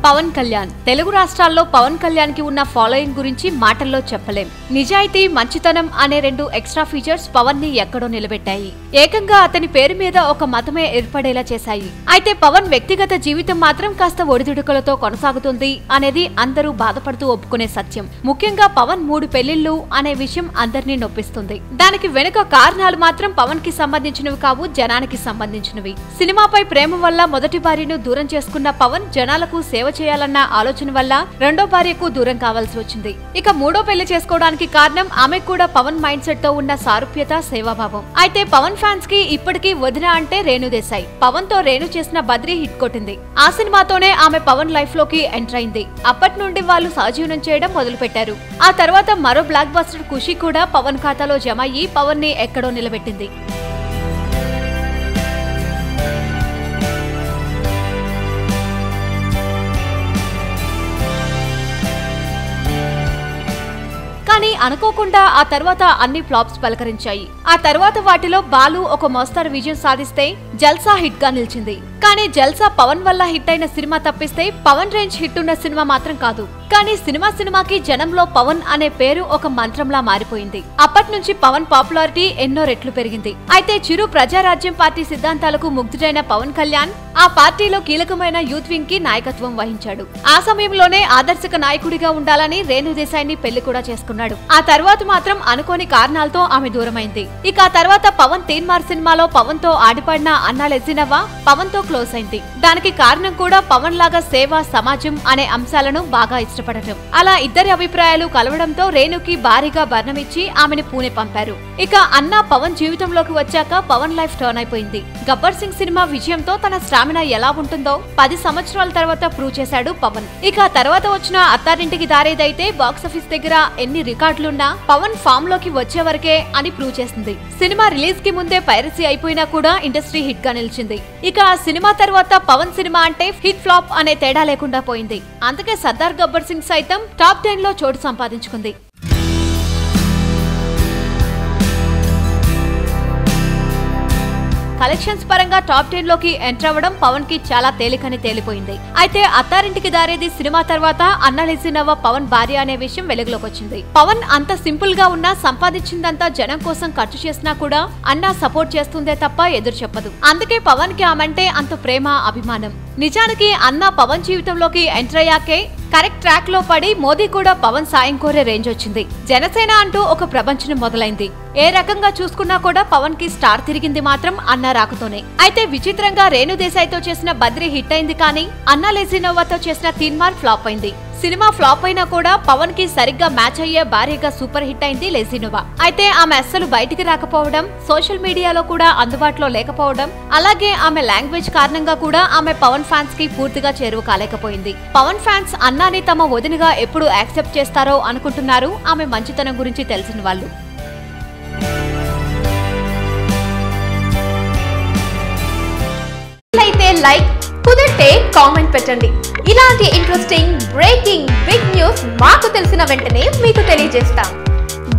పవన్ కళ్యాణ్ తెలుగు రాష్ట్రాల్లో పవన్ కళ్యాణ్ కి ఉన్న ఫాలోయింగ్ గురించి మాటల్లో చెప్పలేం. నిజాయితీ, మంచితనం అనే రెండు ఎక్స్ట్రా ఫీచర్స్ పవన్ ని ఎక్కడో నిలబెట్టాయి. ఏకంగా అతని పేరు మీద ఒక మతమే ఏర్పడేలా చేశాయి. అయితే పవన్ వ్యక్తిగత జీవితం మాత్రం కాస్త ఒడిదుడుకులతో కొనసాగుతుంది అనేది అందరూ బాధపడుతూ ఒప్పుకునే సత్యం. ముఖ్యంగా పవన్ 3 పెళ్లిళ్లు అనే విషయం అందరినీ నొప్పిస్తుంది. దానికి వెనుక కారణాలు మాత్రం పవన్ కి సంబంధించినవి కావు, జనానికి సంబంధించినవి. సినిమాపై ప్రేమ వల్ల మొదటి భార్యను దూరం చేసుకున్న పవన్ జనాలకు సేవ చేయాలన్న ఆలోచన వల్ల రెండో భార్యకు దూరం కావాల్సి వచ్చింది. ఇక మూడో పెళ్లి చేసుకోవడానికి కారణం ఆమె కూడా పవన్ మైండ్ సెట్ తో ఉన్న సారూప్యత, సేవాభావం. అయితే పవన్ ఫ్యాన్స్ కి ఇప్పటికీ వదిన అంటే రేణు దేశాయ్. పవన్ తో రేణు చేసిన బద్రీ హిట్ కొట్టింది. ఆ సినిమాతోనే ఆమె పవన్ లైఫ్ లోకి ఎంటర్ అయింది. అప్పటి నుండి వాళ్ళు సహజీవనం చేయడం మొదలు పెట్టారు. ఆ తర్వాత మరో బ్లాక్ బస్టర్ ఖుషి కూడా పవన్ ఖాతాలో జమ అయ్యి పవన్ ని ఎక్కడో నిలబెట్టింది. కానీ అనుకోకుండా ఆ తర్వాత అన్ని ఫ్లాప్స్ పలకరించాయి. ఆ తర్వాత వాటిలో బాలు ఒక మోస్తరు విజయం సాధిస్తే జల్సా హిట్ గా నిలిచింది. కానీ జల్సా పవన్ వల్ల హిట్ అయిన సినిమా తప్పిస్తే పవన్ రేంజ్ హిట్ ఉన్న సినిమా మాత్రం కాదు. కానీ సినిమాకి జనంలో పవన్ అనే పేరు ఒక మంత్రంలా మారిపోయింది. అప్పటి నుంచి పవన్ పాపులారిటీ ఎన్నో రెట్లు పెరిగింది. అయితే చిరు ప్రజారాజ్యం పార్టీ సిద్ధాంతాలకు ముగ్ధుడైన పవన్ కళ్యాణ్ ఆ పార్టీలో కీలకమైన యూత్ వింగ్ కి నాయకత్వం వహించాడు. ఆ సమయంలోనే ఆదర్శక నాయకుడిగా ఉండాలని రేణు దేశాయ్ని పెళ్లి కూడా చేసుకున్నాడు. ఆ తర్వాత మాత్రం అనుకోని కారణాలతో ఆమె దూరమైంది. ఇక ఆ తర్వాత పవన్ తీన్మార్ సినిమాలో పవన్ తో ఆడిపడిన అన్నా లెజినవ్వ పవన్ తో క్లోజ్ అయింది. దానికి కారణం కూడా పవన్ లాగా సేవ, సమాజం అనే అంశాలను బాగా ఇష్టపడటం. అలా ఇద్దరి అభిప్రాయాలు కలవడంతో రేణుకి భారీగా బర్ణమిచ్చి ఆమెను పూణె పంపారు. ఇక అన్నా పవన్ జీవితంలోకి వచ్చాక పవన్ లైఫ్ టర్న్ అయిపోయింది. గబ్బర్ సింగ్ సినిమా విజయంతో తన స్టామినా ఎలా ఉంటుందో 10 సంవత్సరాల తర్వాత ప్రూవ్ చేశాడు పవన్. ఇక తర్వాత వచ్చిన అత్తారింటికి దారేదైతే బాక్సాఫీస్ దగ్గర ఎన్ని రికార్డులున్నా పవన్ ఫామ్ లోకి వచ్చే వరకే అని ప్రూవ్ చేసింది. సినిమా రిలీజ్ కి ముందే పైరసీ అయిపోయినా కూడా ఇండస్ట్రీ హిట్ గా నిలిచింది. ఇక ఆ సినిమా తర్వాత పవన్ సినిమా అంటే హిట్ ఫ్లాప్ అనే తేడా లేకుండా పోయింది. అందుకే సర్దార్ గబ్బర్ సింగ్ సైతం టాప్ 10 లో చోటు సంపాదించుకుంది. కలెక్షన్స్ పరంగా టాప్ 10 లోకి ఎంటర్ అవ్వడం పవన్ కి చాలా తేలికని తేలిపోయింది. అయితే అత్తారింటికి దారేది సినిమా తర్వాత అన్నా లెజినవ్వ పవన్ భార్య అనే విషయం వెలుగులోకి వచ్చింది. పవన్ అంత సింపుల్ గా ఉన్నా సంపాదించిందంతా జనం కోసం ఖర్చు చేసినా కూడా అన్నా సపోర్ట్ చేస్తుందే తప్ప ఎదురు చెప్పదు. అందుకే పవన్ కి ఆమంటే అంత ప్రేమ, అభిమానం. నిజానికి అన్నా పవన్ జీవితంలోకి ఎంటర్ అయ్యాకే కరెక్ట్ ట్రాక్ లో పడి మోదీ కూడా పవన్ సాయం కోరే రేంజ్ వచ్చింది. జనసేన అంటూ ఒక ప్రపంచం మొదలైంది. ఏ రకంగా చూసుకున్నా కూడా పవన్ కి స్టార్ తిరిగింది మాత్రం అన్నా రాకతోనే. అయితే విచిత్రంగా రేణు దేశాయ్ తో చేసిన బద్రీ హిట్ అయింది, కానీ అన్నా లెజినవ్వతో చేసిన తీన్మార్ ఫ్లాప్ అయింది. సినిమా ఫ్లాప్ అయినా కూడా పవన్ కి సరిగ్గా మ్యాచ్ అయ్యే భారీగా సూపర్ హిట్ అయింది లెజినవ్వ. అయితే ఆమె అస్సలు బయటికి రాకపోవడం, సోషల్ మీడియాలో కూడా అందుబాటులో లేకపోవడం, అలాగే ఆమె లాంగ్వేజ్ కారణంగా కూడా ఆమె పవన్ ఫ్యాన్స్ కి పూర్తిగా చేరువ కాలేకపోయింది. పవన్ ఫ్యాన్స్ అన్నాని తమ వదినగా ఎప్పుడు యాక్సెప్ట్ చేస్తారో అనుకుంటున్నారు ఆమె మంచితనం గురించి తెలిసిన వాళ్ళు. అయితే లైక్, కుదిరితే కామెంట్ పెట్టండి. ఇలాంటి ఇంట్రెస్టింగ్, బ్రేకింగ్, బిగ్ న్యూస్ మాకు తెలిసిన వెంటనే మీకు తెలియజేస్తాం.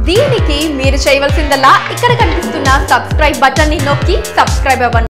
దీనికి మీరు చేయవలసిందల్లా ఇక్కడ కనిపిస్తున్న సబ్స్క్రైబ్ బటన్ ని నొక్కి సబ్స్క్రైబ్ అవ్వండి.